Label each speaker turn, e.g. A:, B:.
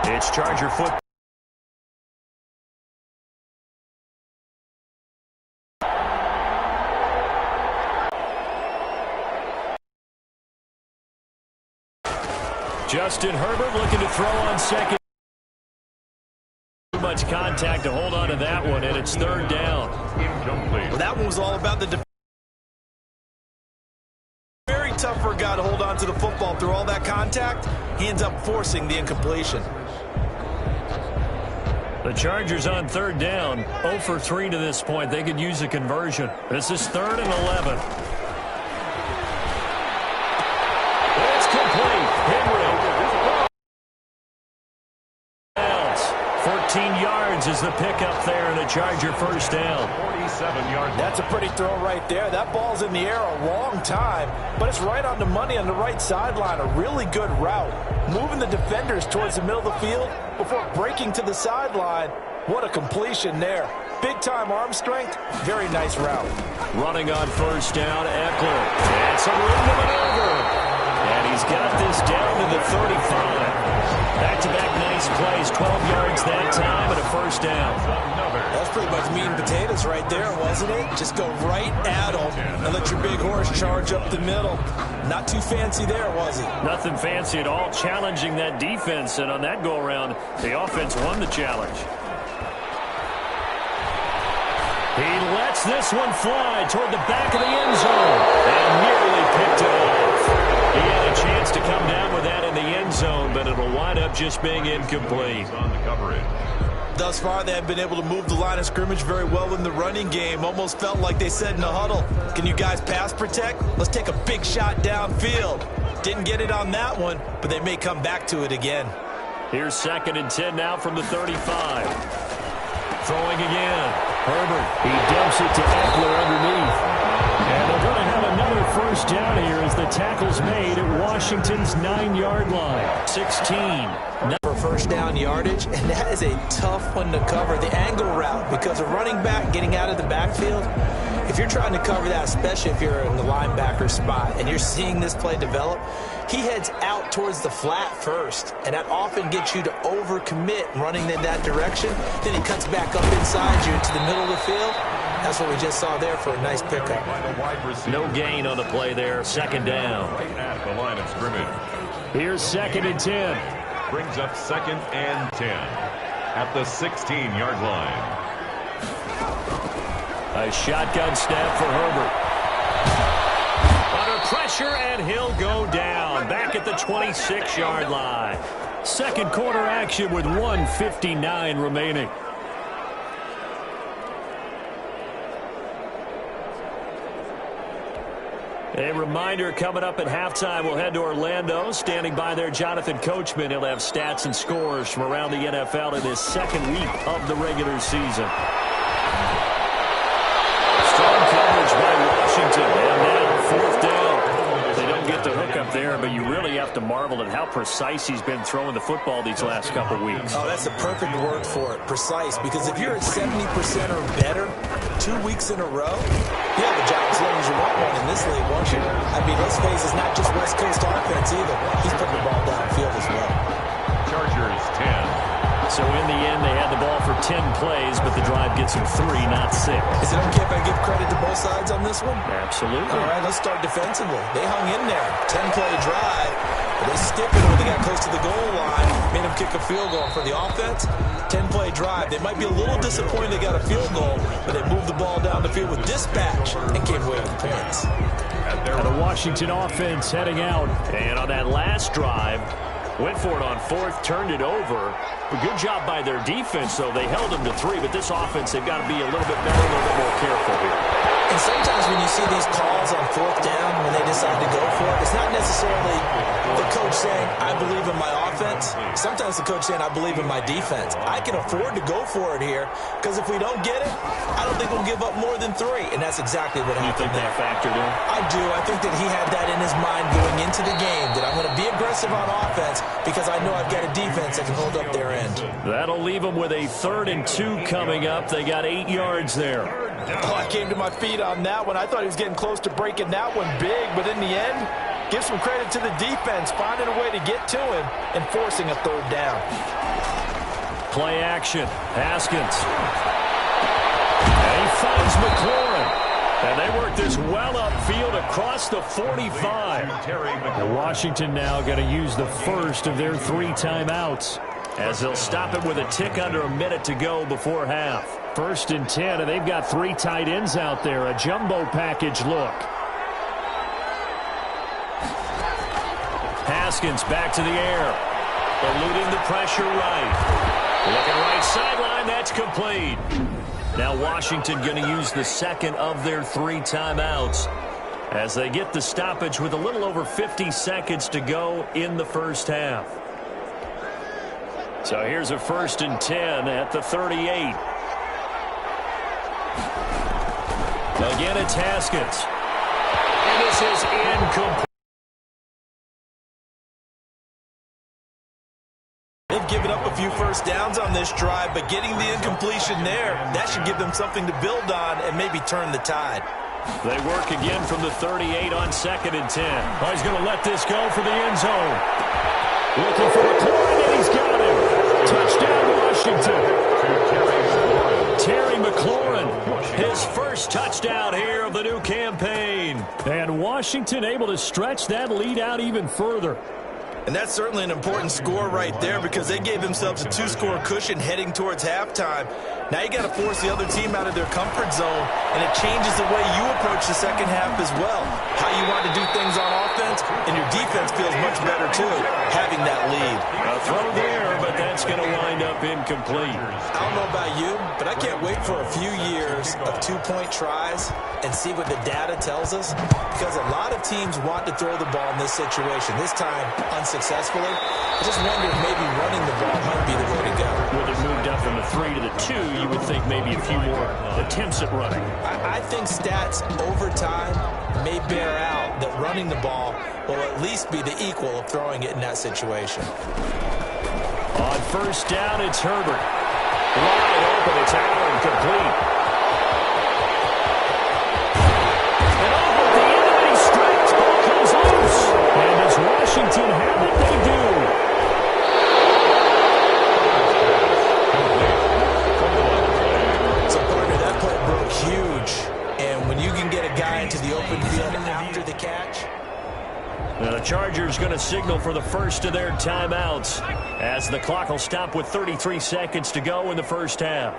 A: It's Charger football. Justin Herbert looking to throw on second. Too much contact to hold on to that one, and it's third down.
B: Well, that one was all about the defense. Very tough for a guy to hold on to the football through all that contact. He ends up forcing the incompletion.
A: The Chargers on third down, 0 for 3 to this point. They could use a conversion. This is 3rd and 11. It's complete. Henry. 14 yards is the pickup there, and a Charger first down.
B: 47 yards. That's a pretty throw right there. That ball's in the air a long time, but it's right on the money on the right sideline. A really good route. Moving the defenders towards the middle of the field before breaking to the sideline. What a completion there. Big-time arm strength. Very nice route.
A: Running on first down, Eckler. And some room to maneuver. And he's got this down to the 35. Back-to-back nice plays, 12 yards that time and a first down.
B: That's pretty much meat and potatoes right there, wasn't it? Just go right at them and let your big horse charge up the middle. Not too fancy there, was it?
A: Nothing fancy at all, challenging that defense, and on that go-around, the offense won the challenge. He lets this one fly toward the back of the end zone and nearly picked it off. He had a chance to come down with that in the end zone, but it'll wind up just being incomplete. On the coverage.
B: Thus far, they have been able to move the line of scrimmage very well in the running game. Almost felt like they said in the huddle, can you guys pass protect? Let's take a big shot downfield. Didn't get it on that one, but they may come back to it again.
A: Here's 2nd and 10 now from the 35. Throwing again. Herbert, he dumps it to Eckler underneath. And they're going to have another first down here as the tackle's made at Washington's 9-yard line. 16.
B: For first down yardage, and that is a tough one to cover. The angle route, because a running back getting out of the backfield, if you're trying to cover that, especially if you're in the linebacker spot and you're seeing this play develop, he heads out towards the flat first, and that often gets you to overcommit running in that direction. Then he cuts back up inside you into the middle of the field. That's what we just saw there for a nice pickup.
A: No gain on the play there. 2nd down.
C: Right at the line of scrimmage.
A: Here's 2nd and 10.
C: Brings up 2nd and 10 at the 16-yard line.
A: A shotgun snap for Herbert. Under pressure, and he'll go down. Back at the 26-yard line. Second quarter action with 1:59 remaining. A reminder, coming up at halftime, we'll head to Orlando. Standing by there, Jonathan Coachman. He'll have stats and scores from around the NFL in this 2nd week of the regular season. Strong coverage by Washington. And now 4th down. They don't get the hook up there, but you really have to marvel at how precise he's been throwing the football these last couple weeks.
B: Oh, that's the perfect word for it, precise. Because if you're at 70% or better 2 weeks in a row, you have a job as long as you want one in this league, won't you? I mean, let's face it, it's not just West Coast offense either. He's putting the ball downfield as well.
C: Chargers 10.
A: So in the end, they had the ball for 10 plays, but the drive gets them 3, not 6.
B: Is it okay if I give credit to both sides on this one?
A: Absolutely.
B: All right, let's start defensively. They hung in there. 10-play drive. But they skipped it when they got close to the goal line. Made them kick a field goal. For the offense, 10-play drive. They might be a little disappointed they got a field goal, but they moved the ball down the field with dispatch and came away with points.
A: And the Washington offense heading out. And on that last drive, went for it on 4th, turned it over. A good job by their defense, though. They held them to 3, but this offense, they've got to be a little bit better, a little bit more careful here.
B: And sometimes when you see these calls on 4th down, when they decide to go for it, it's not necessarily the coach saying, I believe in my offense. Sometimes the coach saying, I believe in my defense. I can afford to go for it here, because if we don't get it, I don't think we'll give up more than 3. And that's exactly what happened there.
A: You think that factored in?
B: I do. I think that he had that in his mind going into the game, that I'm going to be aggressive on offense because I know I've got a defense that can hold up their end.
A: That'll leave them with a 3rd and 2 coming up. They got 8 yards there.
B: Oh, I came to my feet on that one. I thought he was getting close to breaking that one big, but in the end, give some credit to the defense, finding a way to get to him and forcing a 3rd down.
A: Play action. Haskins. And he finds McLaurin. And they work this well upfield across the 45. And Washington now going to use the first of their 3 timeouts, as they'll stop it with a tick under a minute to go before half. 1st and 10, and they've got 3 tight ends out there. A jumbo package look. Haskins back to the air. Eluding the pressure right. Looking right sideline, that's complete. Now Washington going to use the second of their 3 timeouts as they get the stoppage with a little over 50 seconds to go in the first half. So here's a 1st and 10 at the 38. Again, it's Haskins. And this is incomplete.
B: They've given up a few first downs on this drive, but getting the incompletion there, that should give them something to build on and maybe turn the tide.
A: They work again from the 38 on 2nd and 10. Oh, he's going to let this go for the end zone. Looking for McLaurin, and he's got him. Touchdown, Washington. Terry McLaurin, his first touchdown here of the new campaign. And Washington able to stretch that lead out even further.
B: And that's certainly an important score right there, because they gave themselves a 2-score cushion heading towards halftime. Now you got to force the other team out of their comfort zone, and it changes the way you approach the second half as well. How you want to do things on offense, and your defense feels much better too, having that lead.
A: A throw there, but that's going to wind up incomplete.
B: I don't know about you, but I can't wait for a few years of 2-point tries and see what the data tells us, because a lot of teams want to throw the ball in this situation. This time, unsuccessfully. I just wonder if maybe running the ball might be the way to go.
A: With it moved up from the 3 to the 2, you would think maybe a few more attempts at running.
B: I think stats over time may bear out that running the ball will at least be the equal of throwing it in that situation.
A: On 1st down, it's Herbert. Wide open, it's Allen, complete. And over at the end of the stretch, ball comes loose. And does Washington have it? They do.
B: So, partner, that play broke huge. And when you can get a guy into the open field after the catch.
A: Now the Chargers going to signal for the first of their timeouts as the clock will stop with 33 seconds to go in the first half.